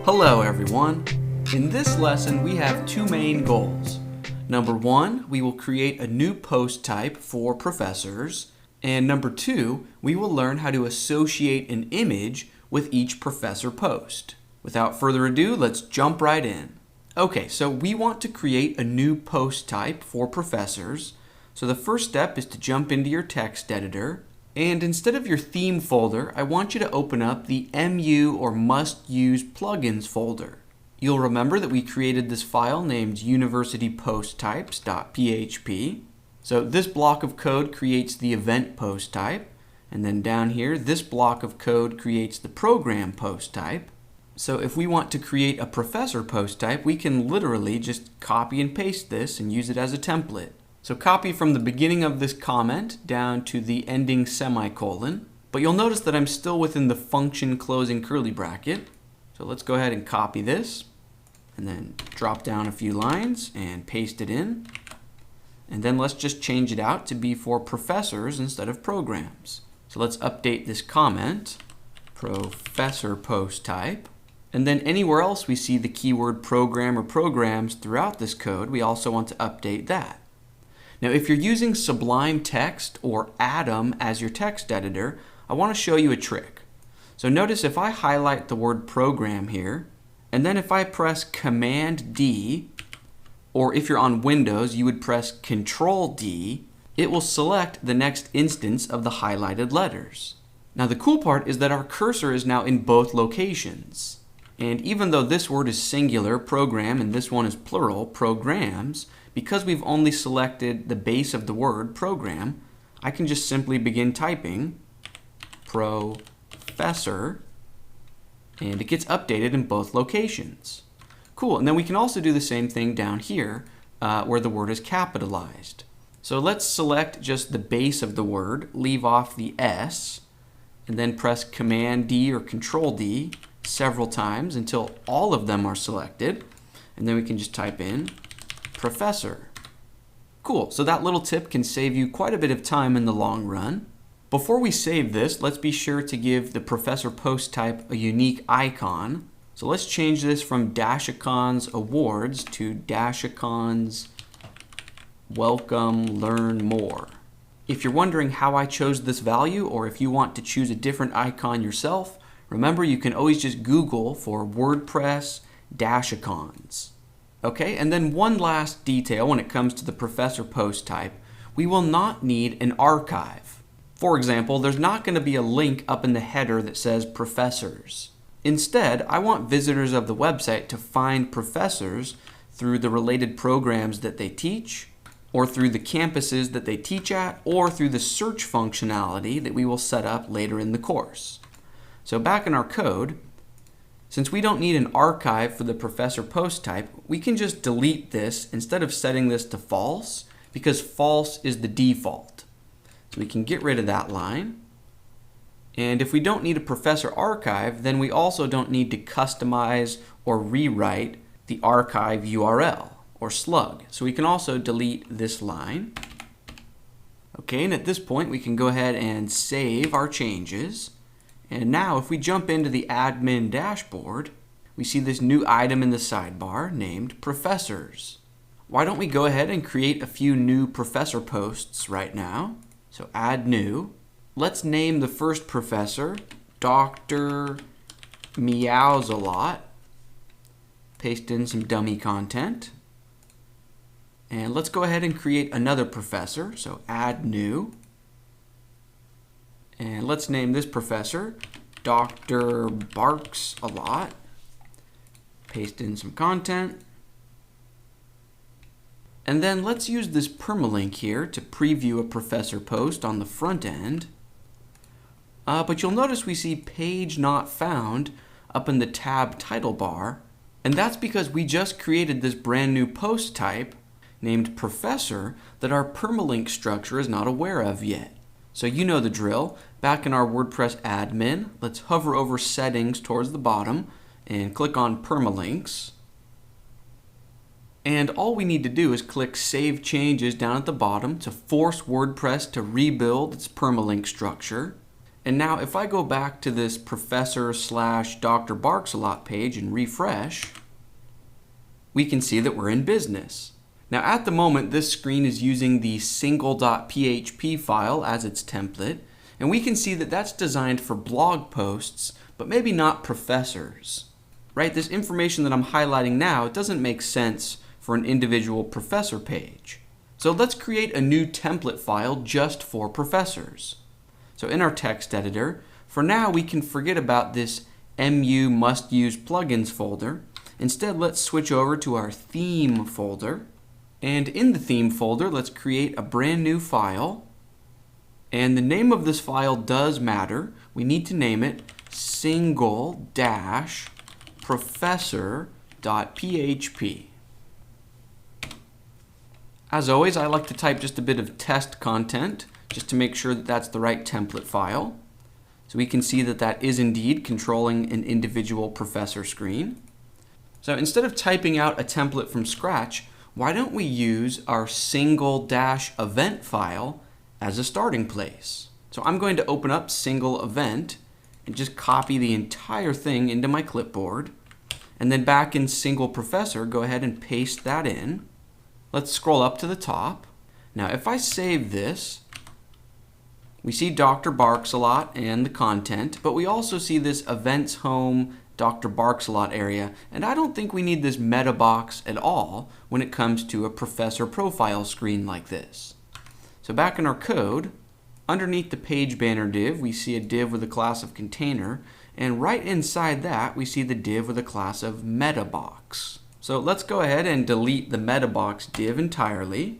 Hello everyone. In this lesson we have two main goals. Number one, we will create a new post type for professors. And number two, we will learn how to associate an image with each professor post. Without further ado, let's jump right in. Okay, so we want to create a new post type for professors. So the first step is to jump into your text editor. And instead of your theme folder, I want you to open up the MU or must use plugins folder. You'll remember that we created this file named universityposttypes.php. So this block of code creates the event post type. And then down here, this block of code creates the program post type. So if we want to create a professor post type, we can literally just copy and paste this and use it as a template. So copy from the beginning of this comment down to the ending semicolon, but you'll notice that I'm still within the function closing curly bracket. So let's go ahead and copy this and then drop down a few lines and paste it in. And then let's just change it out to be for professors instead of programs. So let's update this comment, professor post type. And then anywhere else we see the keyword program or programs throughout this code, we also want to update that. Now, if you're using Sublime Text or Atom as your text editor, I want to show you a trick. So notice if I highlight the word program here, and then if I press Command D, or if you're on Windows, you would press Control D, it will select the next instance of the highlighted letters. Now, the cool part is that our cursor is now in both locations. And even though this word is singular, program, and this one is plural, programs, because we've only selected the base of the word, program, I can just simply begin typing professor, and it gets updated in both locations. Cool, and then we can also do the same thing down here where the word is capitalized. So let's select just the base of the word, leave off the S, and then press Command D or Control D several times until all of them are selected, and then we can just type in professor. Cool, so that little tip can save you quite a bit of time in the long run. Before we save this, let's be sure to give the professor post type a unique icon. So let's change this from Dashicon's Awards to Dashicon's Welcome Learn More. If you're wondering how I chose this value, or if you want to choose a different icon yourself, remember you can always just Google for WordPress Dashicons. Okay, and then one last detail when it comes to the professor post type, we will not need an archive. For example, there's not going to be a link up in the header that says professors. Instead, I want visitors of the website to find professors through the related programs that they teach, or through the campuses that they teach at, or through the search functionality that we will set up later in the course. So back in our code, since we don't need an archive for the professor post type, we can just delete this instead of setting this to false, because false is the default. So we can get rid of that line. And if we don't need a professor archive, then we also don't need to customize or rewrite the archive URL or slug. So we can also delete this line. Okay, and at this point we can go ahead and save our changes. And now if we jump into the admin dashboard, we see this new item in the sidebar named professors. Why don't we go ahead and create a few new professor posts right now? So add new. Let's name the first professor Dr. Meows a Lot. Paste in some dummy content. And let's go ahead and create another professor. So add new. And let's name this professor Dr. Barks a Lot. Paste in some content. And then let's use this permalink here to preview a professor post on the front end. But you'll notice we see page not found up in the tab title bar. And that's because we just created this brand new post type named professor that our permalink structure is not aware of yet. So you know the drill. Back in our WordPress admin, let's hover over settings towards the bottom and click on permalinks. And all we need to do is click Save Changes down at the bottom to force WordPress to rebuild its permalink structure. And now if I go back to this Professor/Dr. Barks-a-Lot page and refresh, we can see that we're in business. Now at the moment, this screen is using the single.php file as its template, and we can see that that's designed for blog posts, but maybe not professors. Right? This information that I'm highlighting now doesn't make sense for an individual professor page. So let's create a new template file just for professors. So in our text editor, for now we can forget about this MU must use plugins folder. Instead, let's switch over to our theme folder. And in the theme folder, let's create a brand new file. And the name of this file does matter. We need to name it single-professor.php. As always, I like to type just a bit of test content just to make sure that that's the right template file. So we can see that that is indeed controlling an individual professor screen. So instead of typing out a template from scratch, why don't we use our single-event file as a starting place? So I'm going to open up single event and just copy the entire thing into my clipboard. And then back in single professor, go ahead and paste that in. Let's scroll up to the top. Now if I save this, we see Dr. Barks-a-Lot and the content, but we also see this Events Home Dr. Barks-a-Lot area, and I don't think we need this meta box at all when it comes to a professor profile screen like this. So back in our code, underneath the page banner div, we see a div with a class of container, and right inside that, we see the div with a class of meta box. So let's go ahead and delete the meta box div entirely.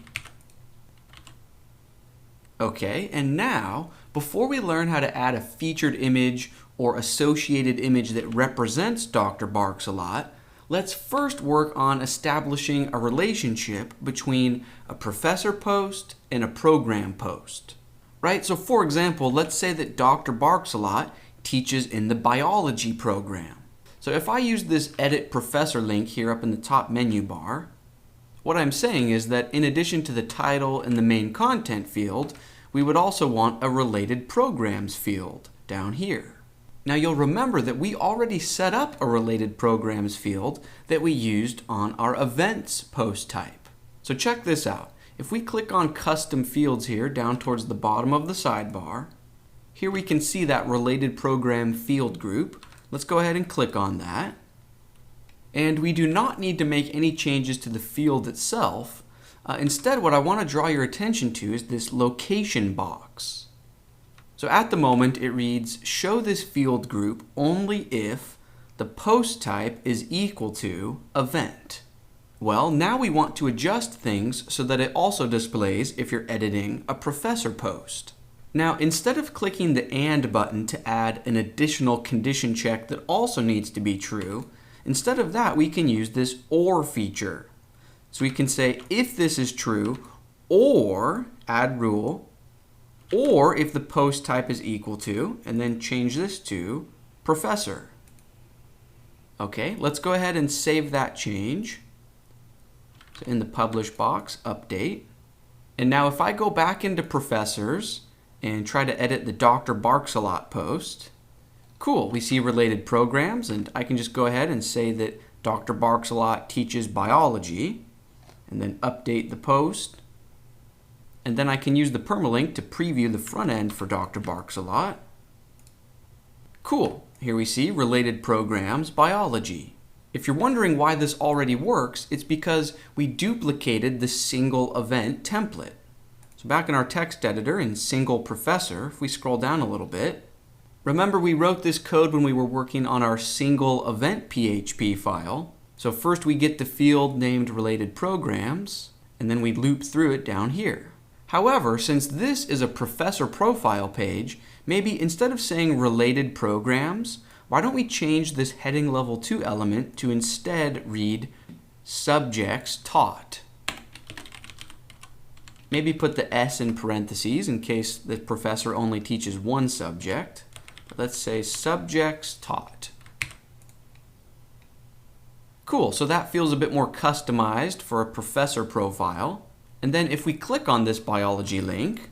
Okay, and now, before we learn how to add a featured image or associated image that represents Dr. Barks-a-Lot, let's first work on establishing a relationship between a professor post and a program post. Right? So for example, let's say that Dr. Barks-a-Lot teaches in the biology program. So if I use this Edit Professor link here up in the top menu bar, what I'm saying is that in addition to the title and the main content field, we would also want a related programs field down here. Now you'll remember that we already set up a related programs field that we used on our events post type. So check this out. If we click on custom fields here down towards the bottom of the sidebar, here we can see that related program field group. Let's go ahead and click on that. And we do not need to make any changes to the field itself. Instead, what I want to draw your attention to is this location box. So at the moment, it reads, show this field group only if the post type is equal to event. Well, now we want to adjust things so that it also displays if you're editing a professor post. Now, instead of clicking the AND button to add an additional condition check that also needs to be true, instead of that, we can use this OR feature. So we can say if this is true, or add rule, or if the post type is equal to, and then change this to professor. Okay, let's go ahead and save that change. So in the publish box, update. And now if I go back into professors and try to edit the Dr. Barks-a-Lot post, cool, we see related programs, and I can just go ahead and say that Dr. Barks-a-Lot teaches biology, and then update the post. And then I can use the permalink to preview the front end for Dr. Barks-a-Lot. Cool, here we see related programs, biology. If you're wondering why this already works, it's because we duplicated the single event template. So back in our text editor in single professor, if we scroll down a little bit, remember we wrote this code when we were working on our single event PHP file. So first we get the field named related programs, and then we loop through it down here. However, since this is a professor profile page, maybe instead of saying related programs, why don't we change this heading level 2 element to instead read subjects taught? Maybe put the S in parentheses in case the professor only teaches one subject. But let's say subjects taught. Cool, so that feels a bit more customized for a professor profile. And then if we click on this biology link,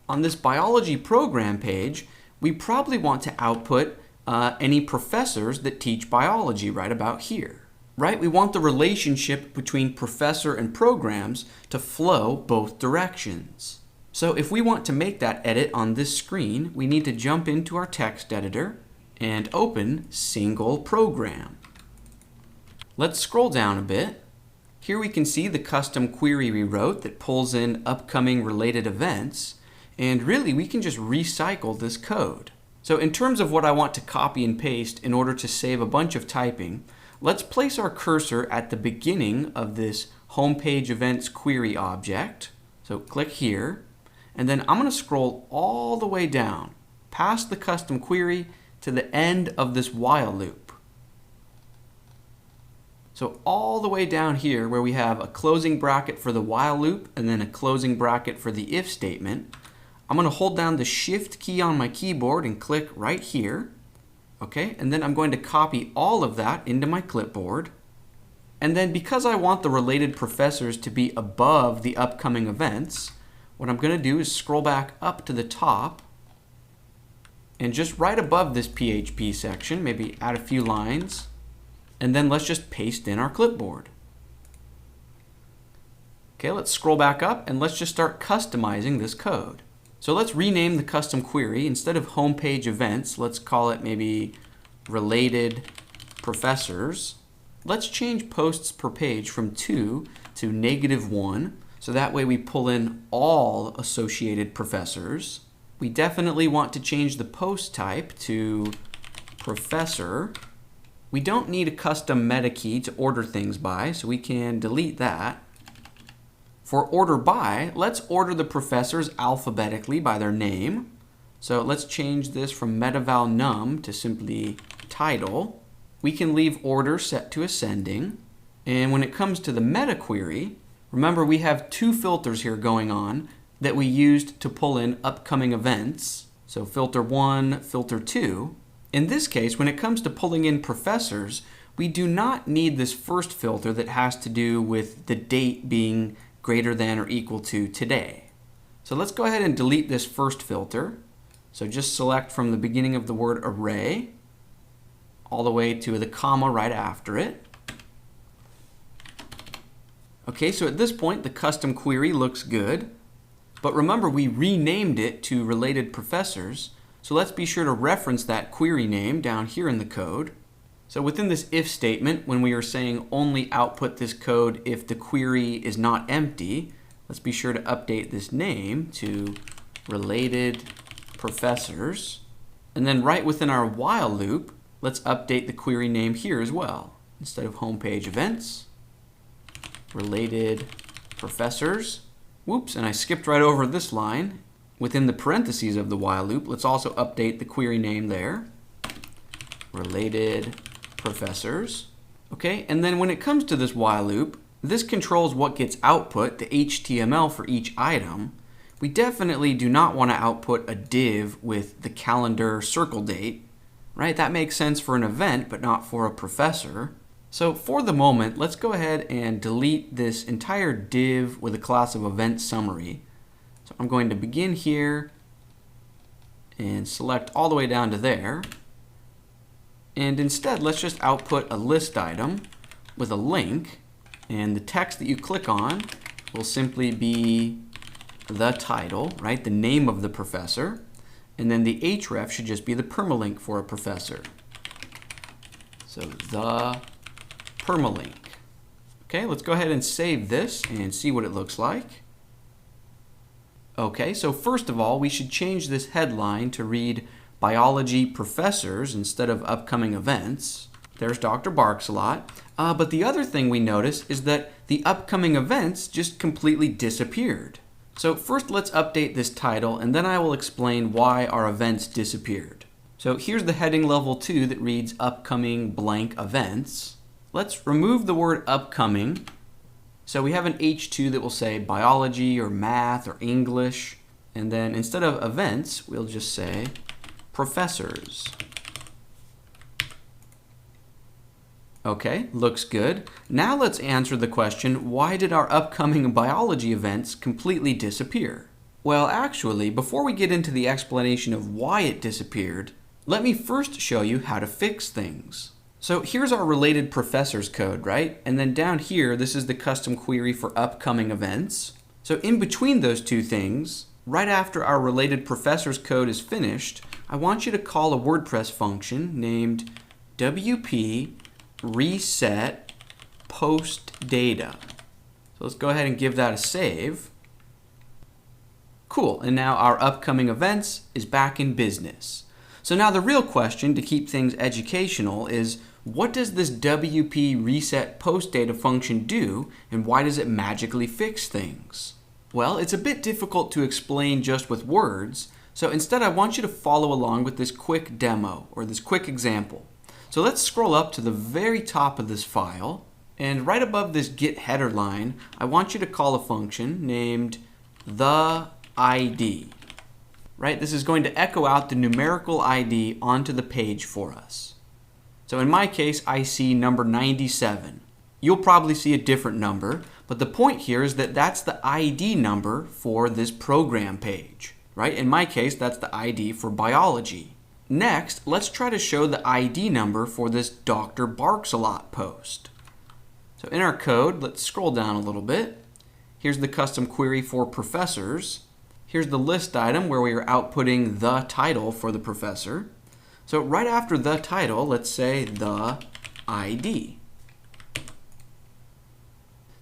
on this biology program page, we probably want to output any professors that teach biology right about here. Right? We want the relationship between professor and programs to flow both directions. So if we want to make that edit on this screen, we need to jump into our text editor and open single program. Let's scroll down a bit. Here we can see the custom query we wrote that pulls in upcoming related events, and really we can just recycle this code. So in terms of what I want to copy and paste in order to save a bunch of typing, let's place our cursor at the beginning of this homepage events query object. So click here, and then I'm going to scroll all the way down past the custom query to the end of this while loop. So all the way down here where we have a closing bracket for the while loop and then a closing bracket for the if statement, I'm going to hold down the Shift key on my keyboard and click right here. Okay, and then I'm going to copy all of that into my clipboard. And then because I want the related professors to be above the upcoming events, what I'm going to do is scroll back up to the top and just right above this PHP section, maybe add a few lines, and then let's just paste in our clipboard. Okay, let's scroll back up and let's just start customizing this code. So let's rename the custom query. Instead of homepage events, let's call it maybe related professors. Let's change posts per page from 2 to -1. So that way we pull in all associated professors. We definitely want to change the post type to professor. We don't need a custom meta key to order things by, so we can delete that. For order by, let's order the professors alphabetically by their name. So let's change this from metaval num to simply title. We can leave order set to ascending. And when it comes to the meta query, remember we have two filters here going on that we used to pull in upcoming events. So filter 1, filter 2. In this case, when it comes to pulling in professors, we do not need this first filter that has to do with the date being greater than or equal to today. So let's go ahead and delete this first filter. So just select from the beginning of the word array all the way to the comma right after it. Okay, so at this point the custom query looks good, but remember we renamed it to related professors, so let's be sure to reference that query name down here in the code. So within this if statement, when we are saying only output this code if the query is not empty, let's be sure to update this name to related professors. And then right within our while loop, let's update the query name here as well. Instead of homepage events, related professors. Whoops, and I skipped right over this line. Within the parentheses of the while loop, let's also update the query name there. Related professors. Okay, and then when it comes to this while loop, this controls what gets output, the HTML for each item. We definitely do not want to output a div with the calendar circle date, right? That makes sense for an event, but not for a professor. So for the moment, let's go ahead and delete this entire div with a class of event summary. So I'm going to begin here and select all the way down to there. And instead, let's just output a list item with a link, and the text that you click on will simply be the title, right? The name of the professor. And then the href should just be the permalink for a professor. So the permalink. Okay, let's go ahead and save this and see what it looks like. Okay, so first of all, we should change this headline to read biology professors instead of upcoming events. There's Dr. Barksalot. But the other thing we notice is that the upcoming events just completely disappeared. So first let's update this title, and then I will explain why our events disappeared. So here's the heading level 2 that reads upcoming blank events. Let's remove the word upcoming. So we have an H2 that will say biology or math or English. And then instead of events, we'll just say professors. Okay, looks good. Now let's answer the question, why did our upcoming biology events completely disappear? Well, actually, before we get into the explanation of why it disappeared, let me first show you how to fix things. So here's our related professors code, right? And then down here, this is the custom query for upcoming events. So in between those two things, right after our related professors code is finished, I want you to call a WordPress function named WP reset post data. So let's go ahead and give that a save. Cool, and now our upcoming events is back in business. So now the real question to keep things educational is, what does this WP reset post data function do, and why does it magically fix things? Well, it's a bit difficult to explain just with words, so instead I want you to follow along with this quick demo, or this quick example. So let's scroll up to the very top of this file, and right above this get header line, I want you to call a function named the ID. Right? This is going to echo out the numerical ID onto the page for us. So in my case, I see number 97. You'll probably see a different number, but the point here is that that's the ID number for this program page. Right? In my case, that's the ID for biology. Next, let's try to show the ID number for this Dr. Barks a Lot post. So in our code, let's scroll down a little bit. Here's the custom query for professors. Here's the list item where we are outputting the title for the professor. So right after the title, let's say the ID.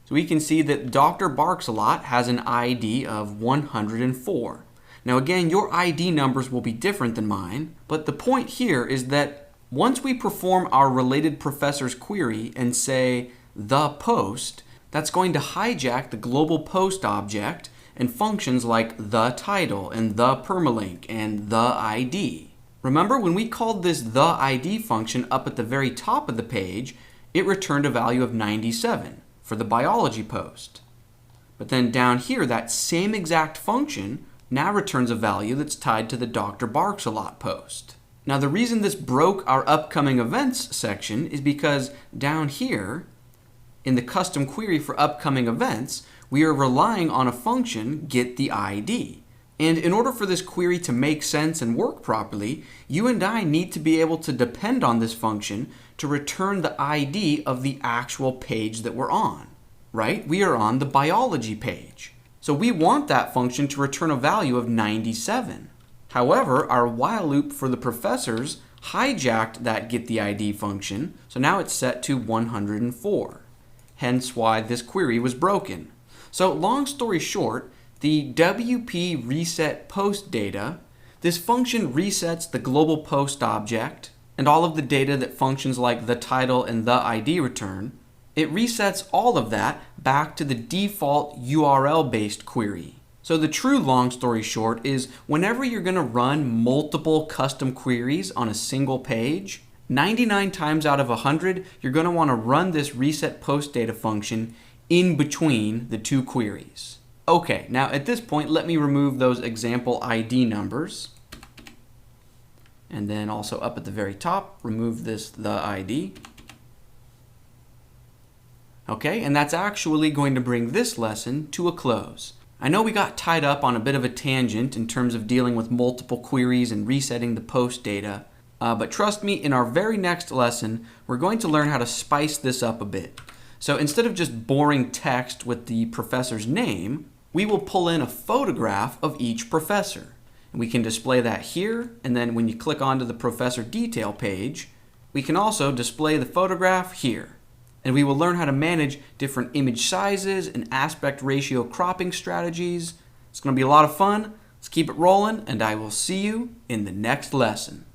So we can see that Dr. Barks a Lot has an ID of 104. Now again, your ID numbers will be different than mine, but the point here is that once we perform our related professors query and say the post, that's going to hijack the global post object and functions like the title and the permalink and the ID. Remember, when we called this the ID function up at the very top of the page, it returned a value of 97 for the biology post. But then down here, that same exact function now returns a value that's tied to the Dr. Barks a Lot post. Now the reason this broke our upcoming events section is because down here, in the custom query for upcoming events, we are relying on a function, getTheID. And in order for this query to make sense and work properly, you and I need to be able to depend on this function to return the ID of the actual page that we're on, right? We are on the biology page. So we want that function to return a value of 97. However, our while loop for the professors hijacked that getTheID function, so now it's set to 104. Hence why this query was broken. So long story short, the WP reset post data, this function resets the global post object and all of the data that functions like the title and the ID return. It resets all of that back to the default URL-based query. So the true long story short is whenever you're going to run multiple custom queries on a single page, 99 times out of 100, you're going to want to run this reset post data function in between the two queries. Okay, now at this point, let me remove those example ID numbers. And then also up at the very top, remove this the ID. Okay, and that's actually going to bring this lesson to a close. I know we got tied up on a bit of a tangent in terms of dealing with multiple queries and resetting the post data, but trust me, in our very next lesson, we're going to learn how to spice this up a bit. So instead of just boring text with the professor's name, we will pull in a photograph of each professor. And we can display that here, and then when you click onto the professor detail page, we can also display the photograph here. And we will learn how to manage different image sizes and aspect ratio cropping strategies. It's going to be a lot of fun. Let's keep it rolling, and I will see you in the next lesson.